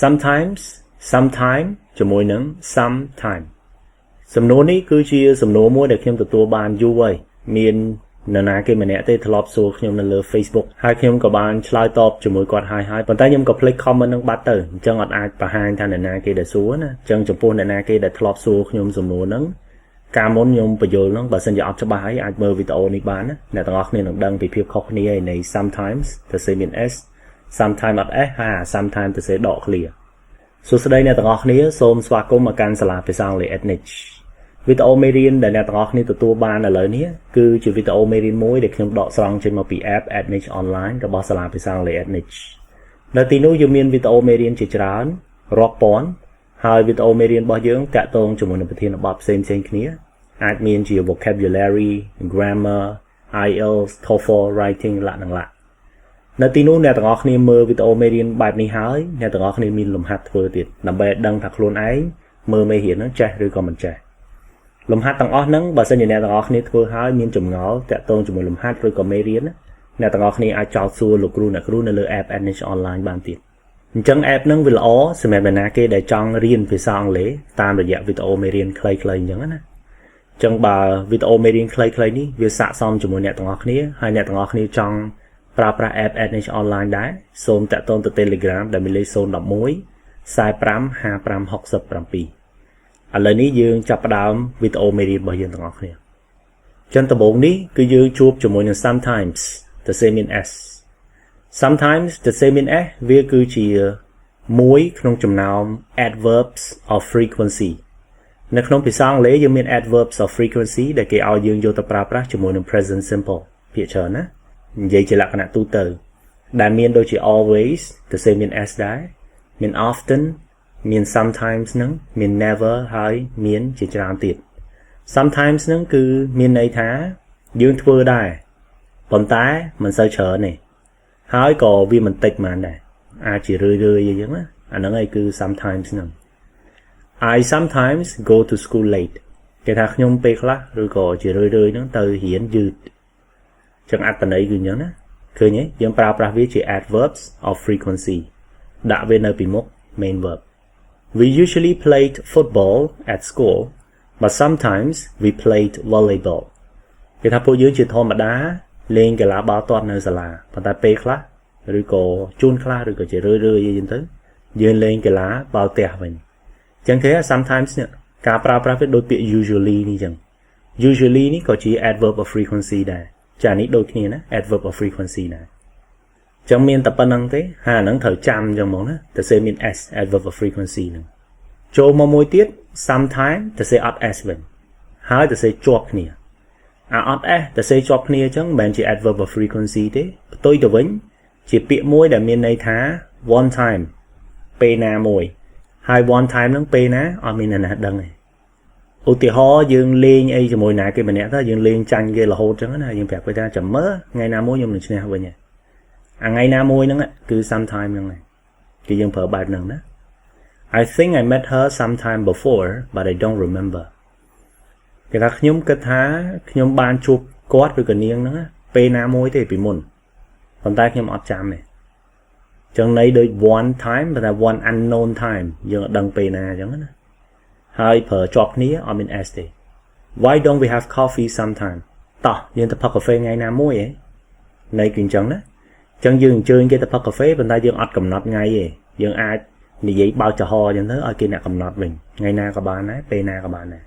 sometimes sometime ជាមួយនឹង sometime សំណួរនេះគឺជាសំណួរមួយដែលខ្ញុំទទួលបានយូរហើយមាននរណាគេម្នាក់ទេធ្លាប់សួរខ្ញុំនៅលើ Facebook ហើយខ្ញុំក៏បានឆ្លើយតបជាមួយគាត់ហើយប៉ុន្តែខ្ញុំក៏ភ្លេច comment នឹងបាត់ទៅអញ្ចឹងអត់អាចបង្ហាញថានរណាគេដែលសួរណាអញ្ចឹងចំពោះនរណាគេដែលធ្លាប់សួរខ្ញុំសំណួរហ្នឹងការមុនខ្ញុំបញ្យល់ហ្នឹងបើសិនជាអត់ច្បាស់ហើយអាចមើលវីដេអូនេះបានណាអ្នកទាំងអស់គ្នានឹងដឹងពីភាពខុសគ្នានៃ sometimes ទៅសេមាន s sometimes អត់ s ហើយ sometimes ទៅសេដក clear សួស្តីអ្នកទាំងអស់គ្នាសូមស្វាគមន៍មកកាន់សាលាភាសាអង់គ្លេស Ethnic វីដេអូមេរៀនដែលអ្នកទាំងអស់គ្នាទទួលបានឥឡូវនេះគឺជាវីដេអូមេរៀនមួយដែលខ្ញុំដកស្រង់ចេញមកពី app Ethnic Online របស់សាលាភាសាអង់គ្លេស Ethnic នៅទីនោះយើងមានវីដេអូមេរៀនជាច្រើនរាប់ពាន់ហើយវីដេអូមេរៀនរបស់យើងតាក់ទងជាមួយនឹងប្រធានបទផ្សេងៗគ្នាអាចមានជា vocabulary grammar IELTS TOEFL writing លក្ខណៈនៅទីនោះអ្នកទាំងអស់គ្នាមើលវីដេអូមេរៀនបែបនេះហើយអ្នកទាំងអស់គ្នាមានលំហាត់ធ្វើទៀតដើម្បីឲ្យដឹងថាខ្លួនឯងមើលមេរៀនហ្នឹងចេះឬក៏មិនចេះលំហាត់ទាំងអស់ហ្នឹងបើសិនជាអ្នកទាំងអស់គ្នាធ្វើហើយមានចម្ងល់តាក់ទងជាមួយលំហាត់ឬក៏មេរៀនអ្នកទាំងអស់គ្នាអាចចោទសួរលោកគ្រូអ្នកគ្រូនៅលើ app Ethnic Online បានទៀតអញ្ចឹង app ហ្នឹងវាល្អសម្រាប់អ្នកណាគេដែលចង់រៀនភាសាអង់គ្លេសតាមរយៈវីដេអូមេរៀនខ្លីៗអញ្ចឹងណាអញ្ចឹងបើវីដេអូមេរៀនខ្លីៗនេះវាស័ក្តិសមជាមួយអ្នកទាំងអស់គ្នាហើយអ្នកទាំងអស់គ្នាចង់ប្រើប្រាស់ app Ethnic Online ដែរសូមតាក់ទងទៅ Telegram ដែលមានលេខ011 45 55 67ឥឡូវនេះយើងចាប់ផ្ដើមវីដេអូមេរៀនរបស់យើងទាំងអស់គ្នាចឹងដំបូងនេះគឺយើងជួបជាមួយនឹង sometimes ទៅសេមាន s sometimes ទៅសេមាន s វាគឺជាមួយក្នុងចំណោម adverbs of frequency នៅក្នុងភាសាអង់គ្លេសយើងមាន adverbs of frequency ដែលគេឲ្យយើងយកទៅប្រើប្រាស់ជាមួយនឹង present simple ពាក្យច្រើនណានិយាយជាលក្ខណៈទូទៅដែលមានដូចជា always ទៅសេមាន s ដែរមាន often មាន sometimes ហ្នឹងមាន never ហើយមានជាច្រើនទៀត sometimes ហ្នឹងគឺមានន័យថាយើងធ្វើដែរប៉ុន្តែមិនសូវច្រើនទេហើយក៏វាមិនតិចប៉ុន្មានដែរអាចជារឿយៗអញ្ចឹងណាអាហ្នឹងឯងគឺ sometimes ហ្នឹង I sometimes go to school late គេថាខ្ញុំពេលខ្លះឬក៏ជារឿយៗហ្នឹងទៅរៀនយឺតចឹងអត្ថន័យគឺអញ្ចឹងណាឃើញទេយើងប្រើប្រាស់វាជា adverbs of frequency ដាក់វានៅពីមុខ main verb We usually played football at school but sometimes we played volleyball គេថាពួកយើងជាធម្មតាលេងកីឡាបាល់ទាត់នៅសាលាប៉ុន្តែពេលខ្លះឬក៏ជួនខ្លះឬក៏ជារឿយៗអីចឹងទៅយើងលេងកីឡាបាល់ទះវិញចឹងគេ sometimes នេះការប្រើប្រាស់វាដូចពាក្យ usually នេះចឹង usually នេះក៏ជា adverb of frequency ដែរចានេះដូចគ្នាណា adverb of frequency ដែរចឹងមានតែប៉ុណ្្នឹងទេហើយអាហ្នឹងត្រូវចាំចឹងហ្មងណាទៅសេមាន s adverb of frequency ហ្នឹងចូលមកមួយទៀត sometime ទៅសេអត់ s វិញហើយទៅសេជាប់គ្នាអាអត់ s ទៅសេជាប់គ្នាចឹងមិនមែនជា adverb of frequency ទេផ្ទុយទៅវិញជាពាក្យមួយដែលមានន័យថា one time ពេលណាមួយហើយ one time ហ្នឹងពេលណាអត់មានអ្នកណាដឹងទេឧទាហរណ៍យើងលេងអីជាមួយណាគេម្នាក់ទៅយើងលេងចាញ់គេរហូតចឹងណាយើងប្រាប់គេថាចាំមើលថ្ងៃណាមួយខ្ញុំនឹងឈ្នះវិញអាថ្ងៃណាមួយហ្នឹងគឺ sometime ហ្នឹងគេយើងប្រើបែបហ្នឹងណា I think I met her sometime before but I don't remember គេថាខ្ញុំគិតថាខ្ញុំបានជួបគាត់ឬក៏នាងហ្នឹងពេលណាមួយទេពីមុនប៉ុន្តែខ្ញុំអត់ចាំទេចឹងន័យដូច one time ប៉ុន្តែ one unknown time យើងអត់ដឹងពេលណាចឹងណាហើយប្រើជាប់គ្នាអត់មាន s ទេ Why don't we have coffee sometime តោះយើងទៅផឹកកាហ្វេថ្ងៃណាមួយហ៎ន័យគឺអញ្ចឹងណាចឹងយើងអញ្ជើញគេទៅផឹកកាហ្វេប៉ុន្តែយើងអត់កំណត់ថ្ងៃទេយើងអាចនិយាយបើកចំហអញ្ចឹងទៅឲ្យគេអ្នកកំណត់វិញថ្ងៃណាក៏បានដែរពេលណាក៏បានដែរ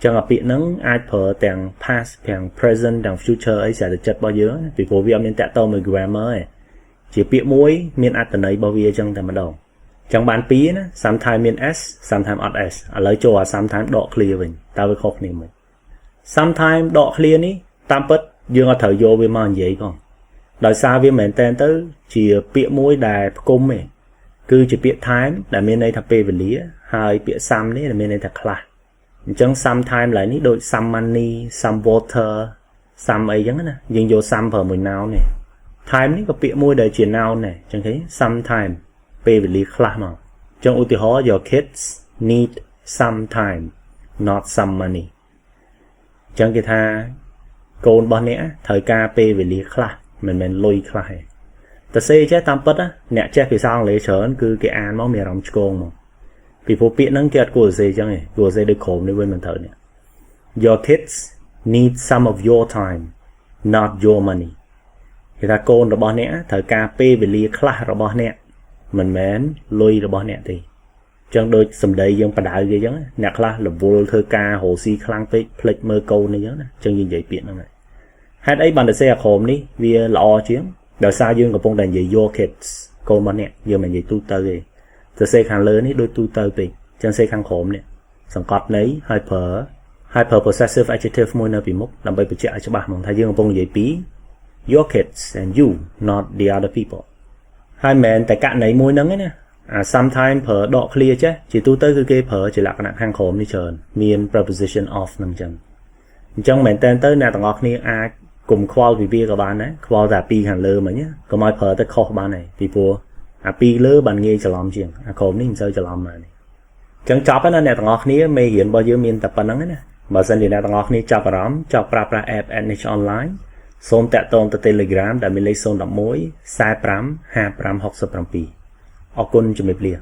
ចឹងអាពាក្យហ្នឹងអាចប្រើទាំង past ទាំង present ទាំង future អីស្រាប់តែចិត្តរបស់យើងពីព្រោះវាអត់មានតាក់ទងមួយ grammar ទេជាពាក្យមួយមានអត្ថន័យរបស់វាអញ្ចឹងតែម្ដងចឹងបានពីរណា sometimes មាន s sometimes អត់ s ឥឡូវចូលអា sometimes ដក clear វិញតើវាខុសគ្នាមិន sometimes ដក clear នេះតាមពិតយើងអត់ត្រូវយកវាមកនិយាយផងដោយសារវាមែនតែនទៅជាពាក្យមួយដែលផ្គុំទេគឺជាពាក្យ time ដែលមានន័យថាពេលវេលាហើយពាក្យ some នេះដែលមានន័យថាខ្លះអញ្ចឹង sometime ឡើយនេះដូច some money some water some អីចឹងណាយើងយក some ប្រើមួយ noun នេះ time នេះក៏ពាក្យមួយដែលជា noun ដែរអញ្ចឹងគេ sometime ពេលវេលាខ្លះមកអញ្ចឹងឧទាហរណ៍ your kids need some time not some money អញ្ចឹងគេថាកូនរបស់អ្នកត្រូវការពេលវេលាខ្លះមិនមែនលុយខ្លះទេ តែសេចេះតាមពិតណាអ្នកចេះភាសាអង់គ្លេសច្រើនគឺគេអានមកមានអារម្មណ៍ឆ្កងមកពីព្រោះពាក្យហ្នឹងគេអត់គួរសេចឹងទេគួរសេដូចក្រុមនេះវិញមិនត្រូវនេះ Your kids need some of your time not your money គេថាកូនរបស់អ្នកត្រូវការពេលវេលាខ្លះរបស់អ្នកមិនមែនលុយរបស់អ្នកទេចឹងដូចសម្ដីយើងបដៅគេចឹងអ្នកខ្លះរវល់ធ្វើការរស់ស៊ីខ្លាំងពេកភ្លេចមើលកូននេះចឹងណាចឹងយើងនិយាយពាក្យហ្នឹងហេតុអីបានតែសេអាក្រុមនេះវាល្អជាងដោយសារយើងកំពុងតែនិយាយ your kids កូនរបស់អ្នកយើងមិននិយាយទូទៅទេទៅសេខាងលើនេះដូចទូទៅពេកចឹងសេខាងក្រោមនេះសង្កត់ន័យហើយប្រើ possessive adjective មួយនៅពីមុខដើម្បីបញ្ជាក់ឲ្យច្បាស់ហ្មងថាយើងកំពុងនិយាយពី your kids and you not the other people ហើយមិនតែករណីមួយហ្នឹងណាsometimes ប្រើដក clear ចេះជាទូទៅគឺគេប្រើជាលក្ខណៈខាងក្រោមនេះច្រើនមាន preposition of ហ្នឹងចឹងអញ្ចឹងមែនតើទៅអ្នកទាំងអស់គ្នាអាចគុំខ្វល់ពីវាក៏បានដែរខ្វល់តែពីខាងលើមិញកុំឲ្យប្រើទៅខុសបានដែរពីព្រោះអាពីលើបានងាយច្រឡំជាងអាក្រោមនេះមិនសូវច្រឡំបានទេអញ្ចឹងចប់ហើយណាអ្នកទាំងអស់គ្នាមេរៀនរបស់យើងមានតែប៉ុណ្្នឹងណាបើសិនជាអ្នកទាំងអស់គ្នាចាប់អារម្មណ៍ចង់ប្រើប្រាស់ app NH online សូមតាក់ទងទៅ Telegram ដែលមានលេខ011 45 55 67អរគុណជំរាបលា